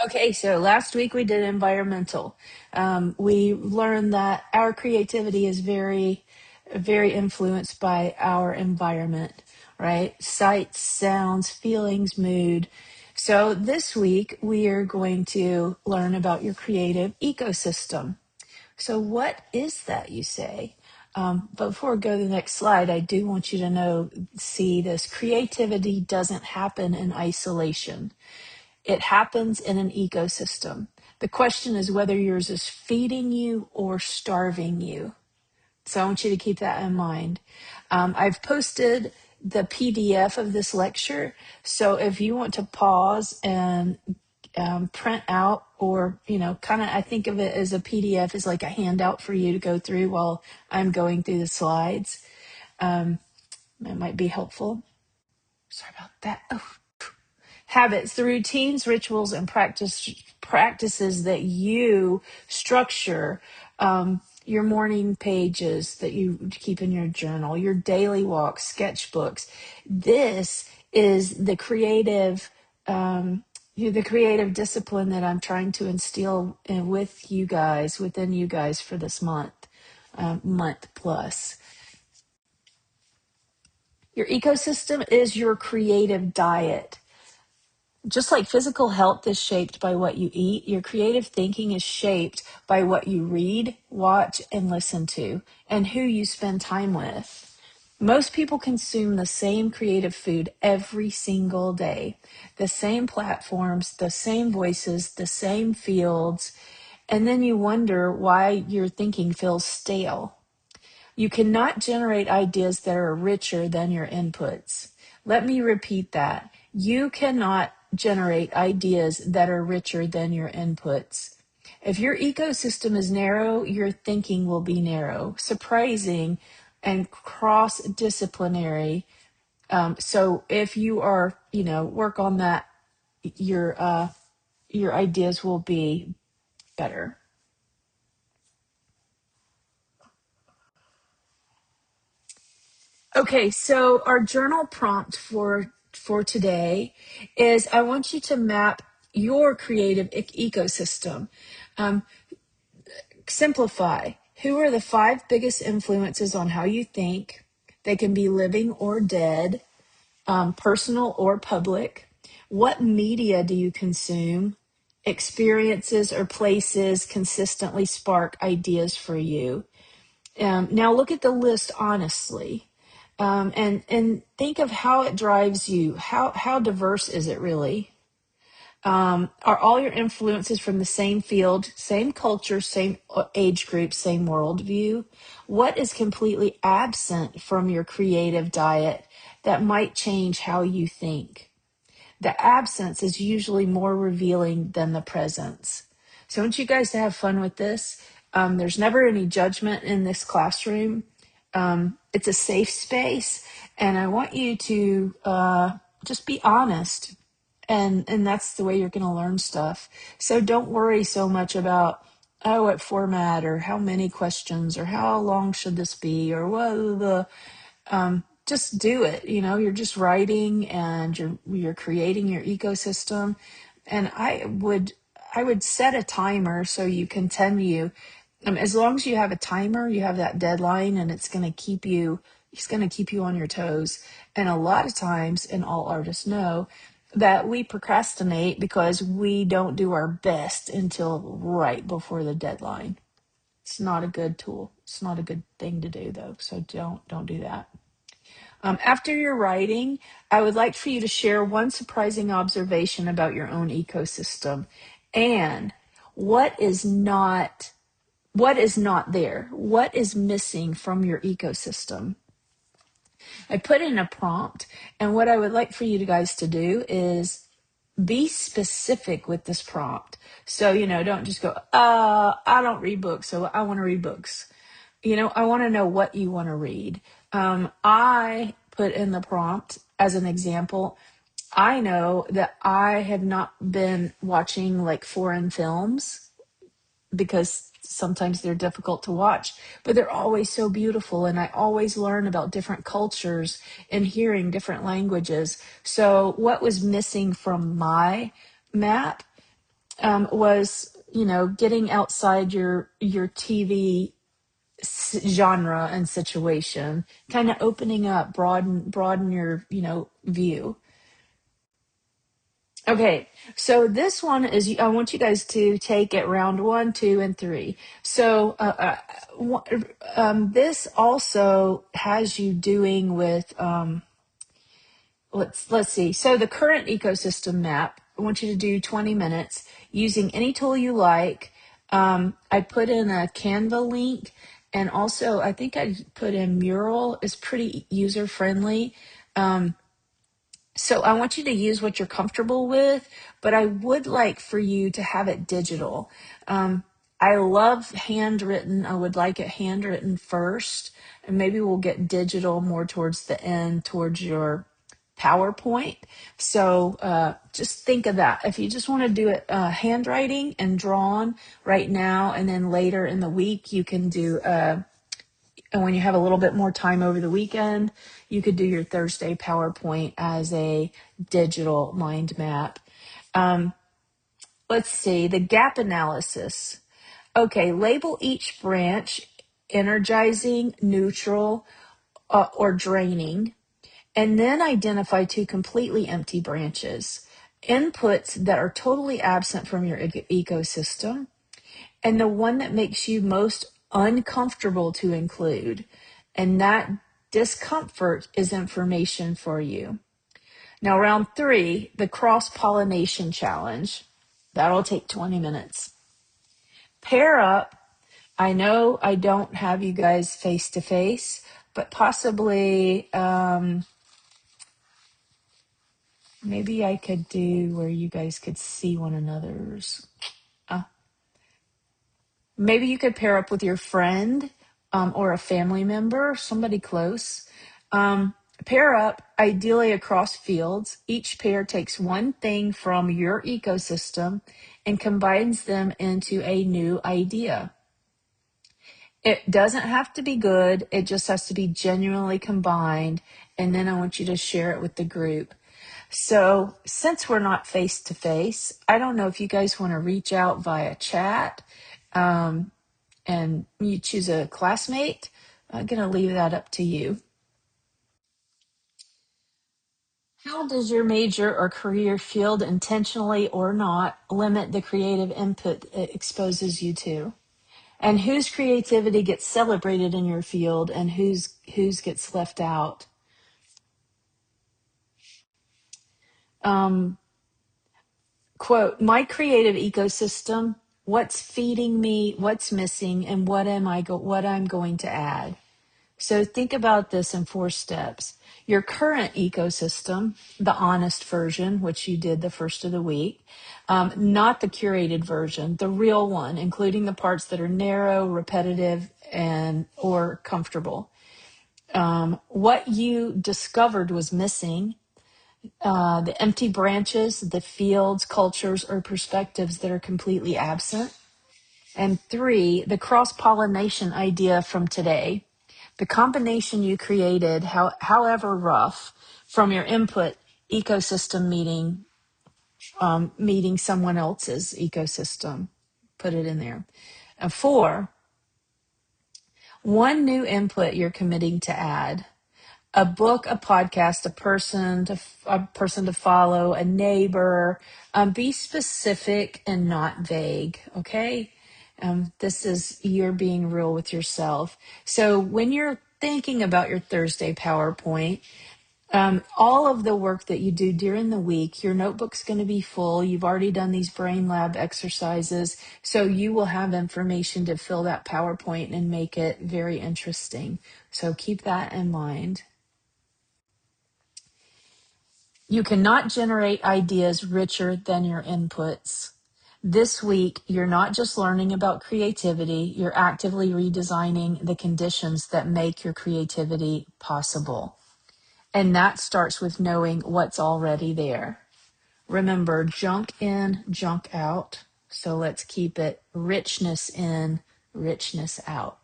Okay, so last week we did environmental. We learned that our creativity is very influenced by our environment, right? Sights, sounds, feelings, mood. So this week we are going to learn about your creative ecosystem. So, what is that, you say? But before we go to the next slide, I do want you to see this creativity doesn't happen in isolation. It happens in an ecosystem. The question is whether yours is feeding you or starving you. So I want you to keep that in mind. I've posted the PDF of this lecture. So if you want to pause and print out or, kind of, I think of it as a PDF is like a handout for you to go through while I'm going through the slides. That might be helpful. Sorry about that. Oh. Habits, the routines, rituals, and practices that you structure, your morning pages that you keep in your journal, your daily walks, sketchbooks. This is the creative discipline that I'm trying to instill within you guys for this month plus. Your ecosystem is your creative diet. Just like physical health is shaped by what you eat, your creative thinking is shaped by what you read, watch, and listen to, and who you spend time with. Most people consume the same creative food every single day, the same platforms, the same voices, the same fields, and then you wonder why your thinking feels stale. You cannot generate ideas that are richer than your inputs. Let me repeat that. You cannot generate ideas that are richer than your inputs. If your ecosystem is narrow, your thinking will be narrow, surprising, and cross disciplinary. So if you are, work on that, your ideas will be better. Okay, so our journal prompt for today is I want you to map your creative ecosystem. Um, Simplify. Who are the five biggest influences on how you think? They can be living or dead, personal or public. What media do you consume? Experiences or places consistently spark ideas for you. Now look at the list honestly, and think of how it drives you. How diverse is it really? Are all your influences from the same field, same culture, same age group, same worldview? What is completely absent from your creative diet that might change how you think? The absence is usually more revealing than the presence. So I want you guys to have fun with this. There's never any judgment in this classroom. It's a safe space, and I want you to just be honest, and that's the way you're going to learn stuff. So don't worry so much about what format or how many questions or how long should this be or what the just do it. You're just writing and you're creating your ecosystem. And I would set a timer so you continue. As long as you have a timer, you have that deadline, and it's going to keep you on your toes. And a lot of times, and all artists know, that we procrastinate because we don't do our best until right before the deadline. It's not a good tool. It's not a good thing to do, though. So don't do that. After your writing, I would like for you to share one surprising observation about your own ecosystem and what is not there. What is missing from your ecosystem? I put in a prompt, and what I would like for you guys to do is be specific with this prompt. So, don't just go, I don't read books, so I want to read books. I want to know what you want to read. I put in the prompt as an example. I know that I have not been watching like foreign films because sometimes they're difficult to watch, but they're always so beautiful. And I always learn about different cultures and hearing different languages. So, what was missing from my map was, getting outside your TV genre and situation, kind of opening up, broaden your, view. Okay, so this one is, I want you guys to take it round 1, 2, and 3. So this also has you doing with, let's see. So the current ecosystem map, I want you to do 20 minutes using any tool you like. I put in a Canva link, and also I think I put in Mural. It's pretty user friendly. So I want you to use what you're comfortable with, but I would like for you to have it digital. I love handwritten. I would like it handwritten first, and maybe we'll get digital more towards the end, towards your PowerPoint. So just think of that. If you just want to do it handwriting and drawn right now, and then later in the week, you can do and when you have a little bit more time over the weekend, you could do your Thursday PowerPoint as a digital mind map. Let's see, the gap analysis. Okay, label each branch energizing, neutral, or draining, and then identify 2 completely empty branches. Inputs that are totally absent from your ecosystem, and the one that makes you most uncomfortable to include. And that discomfort is information for you. Now, round 3, the cross-pollination challenge. That'll take 20 minutes. Pair up. I know I don't have you guys face to face, but possibly maybe I could do where you guys could see one another's. Maybe you could pair up with your friend or a family member, somebody close. Pair up, ideally across fields. Each pair takes one thing from your ecosystem and combines them into a new idea. It doesn't have to be good, it just has to be genuinely combined. And then I want you to share it with the group. So, since we're not face to face, I don't know if you guys want to reach out via chat. And you choose a classmate. I'm going to leave that up to you. How does your major or career field, intentionally or not, limit the creative input it exposes you to? And whose creativity gets celebrated in your field, and whose gets left out? Quote, my creative ecosystem, what's feeding me, what's missing, and what I'm going to add. So think about this in 4 steps. Your current ecosystem, the honest version, which you did the first of the week, not the curated version, the real one, including the parts that are narrow, repetitive, and or comfortable. What you discovered was missing, the empty branches, the fields, cultures, or perspectives that are completely absent. And 3, the cross-pollination idea from today. The combination you created, however rough, from your input ecosystem meeting someone else's ecosystem. Put it in there. And 4, one new input you're committing to add. A book, a podcast, a person to follow, a neighbor. Be specific and not vague. Okay. This is you're being real with yourself. So when you're thinking about your Thursday PowerPoint, all of the work that you do during the week, your notebook's going to be full. You've already done these brain lab exercises, so you will have information to fill that PowerPoint and make it very interesting. So keep that in mind. You cannot generate ideas richer than your inputs. This week, you're not just learning about creativity, you're actively redesigning the conditions that make your creativity possible. And that starts with knowing what's already there. Remember, junk in, junk out. So let's keep it richness in, richness out.